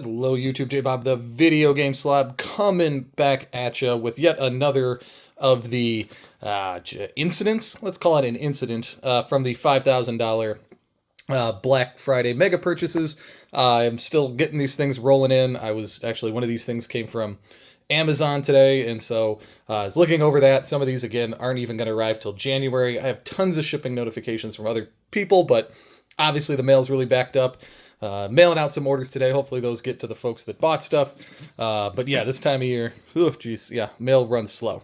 Hello YouTube, J-Bob, the video game slob, coming back at you with yet another of the incidents, let's call it an incident, from the $5,000 Black Friday mega purchases. I'm still getting these things rolling in. One of these things came from Amazon today, and so I was looking over that. Some of these, again, aren't even going to arrive till January. I have tons of shipping notifications from other people, but obviously the mail's really backed up. Mailing out some orders today. Hopefully those get to the folks that bought stuff. But yeah, this time of year, mail runs slow.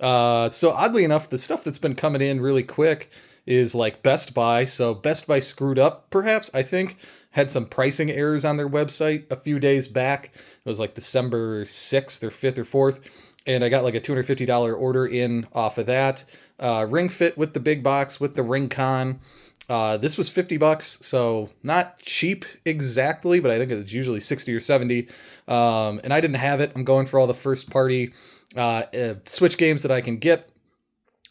So oddly enough, the stuff that's been coming in really quick is like Best Buy. So Best Buy screwed up, perhaps, I think. Had some pricing errors on their website a few days back. It was like December 6th or 5th or 4th. And I got like a $250 order in off of that. Ring Fit with the big box with the Ring Con. This was $50, so not cheap exactly, but I think it's usually 60 or 70. And I didn't have it. I'm going for all the first party Switch games that I can get.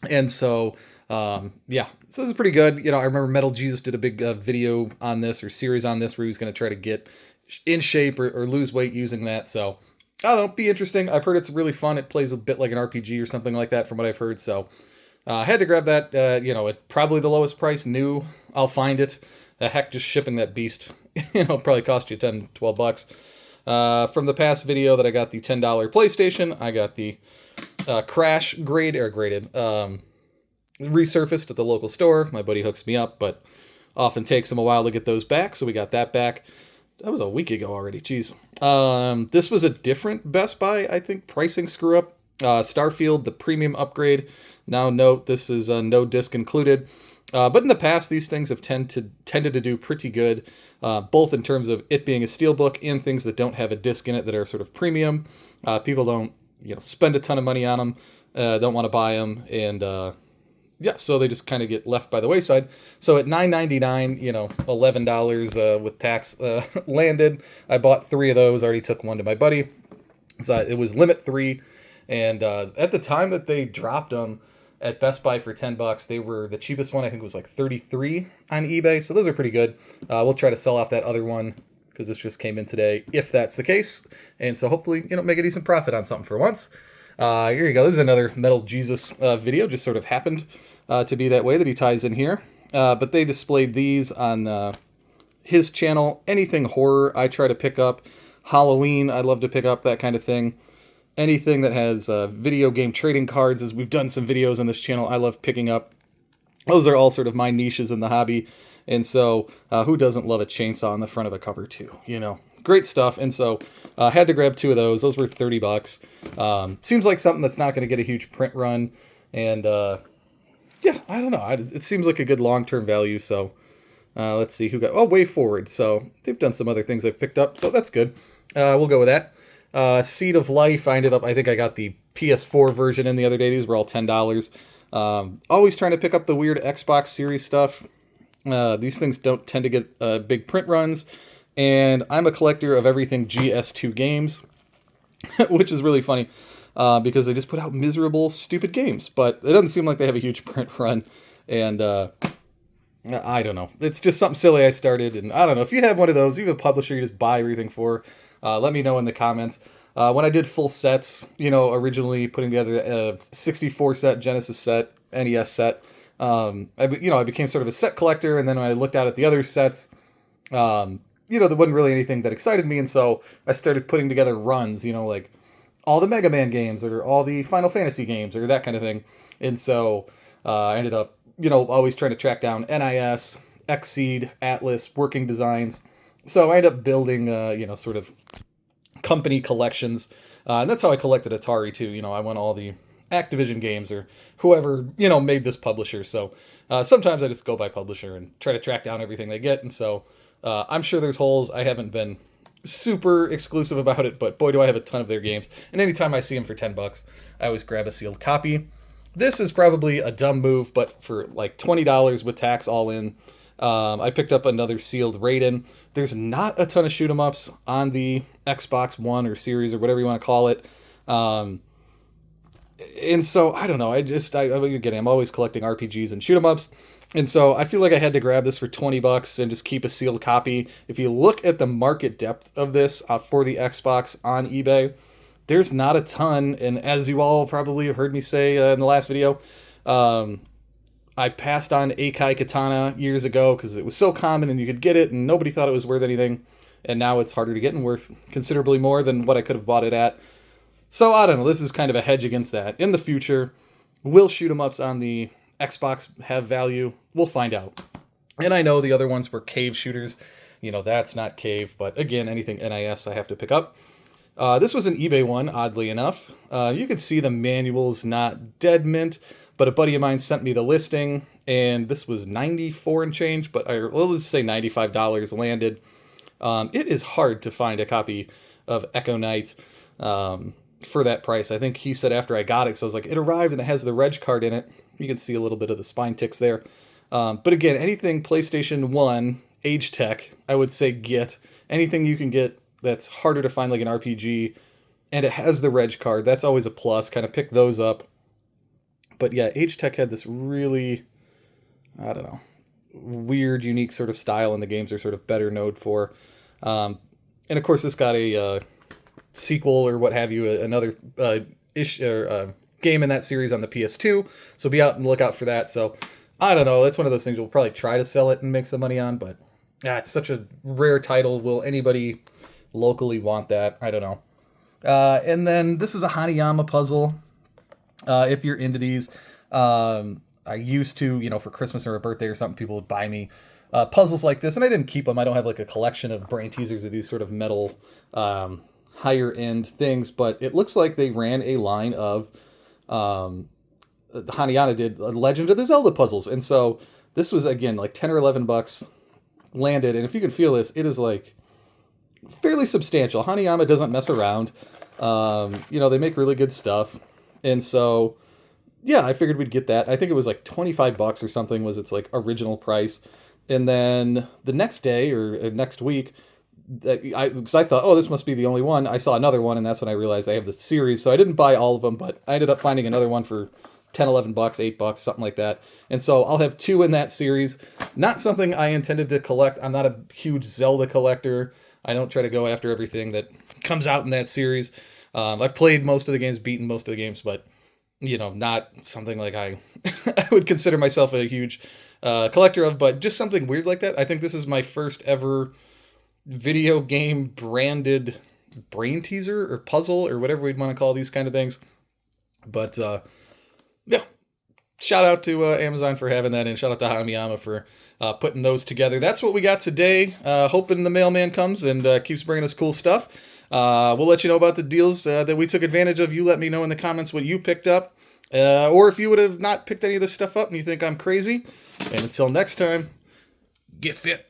And so, so this is pretty good. You know, I remember Metal Jesus did a big video on this or series on this where he was going to try to get in shape or lose weight using that. So, I don't know, be interesting. I've heard it's really fun. It plays a bit like an RPG or something like that from what I've heard. So, I had to grab that, at probably the lowest price, new. I'll find it. Heck, just shipping that beast, probably cost you $10-12. From the past video that I got the $10 PlayStation, I got the graded, resurfaced at the local store. My buddy hooks me up, but often takes him a while to get those back, so we got that back. That was a week ago already, jeez. This was a different Best Buy, I think, pricing screw-up. Starfield, the premium upgrade. Now note, this is no disc included. But in the past, these things have tended to do pretty good, both in terms of it being a steelbook and things that don't have a disc in it that are sort of premium. People don't, spend a ton of money on them, don't want to buy them, and so they just kind of get left by the wayside. So at $9.99, $11 with tax landed. I bought 3 of those, already took one to my buddy. So it was limit 3, and at the time that they dropped them, at Best Buy for $10, they were the cheapest one. I think was like 33 on eBay, so those are pretty good. We'll try to sell off that other one because this just came in today, if that's the case. And so hopefully, make a decent profit on something for once. Here you go. This is another Metal Jesus video. Just sort of happened to be that way that he ties in here. But they displayed these on his channel. Anything horror, I try to pick up. Halloween, I love to pick up that kind of thing. Anything that has video game trading cards, as we've done some videos on this channel, I love picking up. Those are all sort of my niches in the hobby. And so, who doesn't love a chainsaw on the front of a cover too? Great stuff. And so, had to grab 2 of those. Those were $30. Seems like something that's not going to get a huge print run. And, I don't know. It seems like a good long-term value. So, let's see who got... Oh, Way Forward. So, they've done some other things I've picked up. So, that's good. We'll go with that. Seed of Life, I think I got the PS4 version in the other day. These were all $10. Always trying to pick up the weird Xbox Series stuff. These things don't tend to get big print runs. And I'm a collector of everything GS2 games, which is really funny because they just put out miserable, stupid games. But it doesn't seem like they have a huge print run. And I don't know. It's just something silly I started. And I don't know. If you have one of those, you have a publisher you just buy everything for, let me know in the comments. When I did full sets, originally putting together a 64 set, Genesis set, NES set, I became sort of a set collector. And then when I looked out at the other sets, there wasn't really anything that excited me. And so I started putting together runs, like all the Mega Man games or all the Final Fantasy games or that kind of thing. And so I ended up, always trying to track down NIS, Xseed, Atlas, working designs. So I ended up building, sort of company collections. And that's how I collected Atari, too. I won all the Activision games or whoever, made this publisher. So sometimes I just go by publisher and try to track down everything they get. And so I'm sure there's holes. I haven't been super exclusive about it, but boy, do I have a ton of their games. And anytime I see them for $10, I always grab a sealed copy. This is probably a dumb move, but for like $20 with tax all in, I picked up another sealed Raiden. There's not a ton of shoot 'em ups on the Xbox One or Series or whatever you want to call it. And so, I don't know. I'm always collecting RPGs and shoot 'em ups. And so I feel like I had to grab this for 20 bucks and just keep a sealed copy. If you look at the market depth of this for the Xbox on eBay, there's not a ton. And as you all probably have heard me say in the last video, I passed on Akai Katana years ago because it was so common and you could get it and nobody thought it was worth anything. And now it's harder to get and worth considerably more than what I could have bought it at. So I don't know. This is kind of a hedge against that. In the future, will shoot 'em ups on the Xbox have value? We'll find out. And I know the other ones were cave shooters. You know, that's not cave, but again, anything NIS I have to pick up. This was an eBay one, oddly enough. You can see the manual's not dead mint, but a buddy of mine sent me the listing, and this was 94 and change, but let's say $95 landed. It is hard to find a copy of Echo Knight for that price. I think he said after I got it, because I was like, it arrived and it has the reg card in it. You can see a little bit of the spine ticks there. But again, anything PlayStation 1, Age Tech, I would say get. Anything you can get that's harder to find, like an RPG, and it has the reg card, that's always a plus. Kind of pick those up. But yeah, Age Tech had this really, I don't know, weird, unique sort of style, and the games are sort of better known for. And of course, this got a sequel or what have you, another game in that series on the PS2. So be out and look out for that. So I don't know. That's one of those things we'll probably try to sell it and make some money on, but it's such a rare title. Will anybody locally want that? I don't know. And then this is a Hanayama puzzle. If you're into these, I used to, you know, for Christmas or a birthday or something, people would buy me puzzles like this, and I didn't keep them. I don't have like a collection of brain teasers of these sort of metal higher end things, but it looks like they ran a line of Hanayama did Legend of the Zelda puzzles, and so this was again like 10 or 11 bucks landed, and if you can feel this, it is like fairly substantial. Hanayama doesn't mess around. You know, they make really good stuff, and so yeah, I figured we'd get that. I think it was like 25 bucks or something was its like original price. And then the next day or next week, because I thought, oh, this must be the only one. I saw another one, and that's when I realized I have this series. So I didn't buy all of them, but I ended up finding another one for 10, 11 bucks, 8 bucks, something like that. And so I'll have 2 in that series. Not something I intended to collect. I'm not a huge Zelda collector. I don't try to go after everything that comes out in that series. I've played most of the games, beaten most of the games, but you know, not something like I would consider myself a huge collector of, but just something weird like that. I think this is my first ever video game branded brain teaser or puzzle or whatever we'd want to call these kind of things. But yeah, shout out to Amazon for having that, and shout out to Hanayama for putting those together. That's what we got today. Hoping the mailman comes and keeps bringing us cool stuff. We'll let you know about the deals that we took advantage of. You let me know in the comments what you picked up, or if you would have not picked any of this stuff up and you think I'm crazy. And until next time, get fit.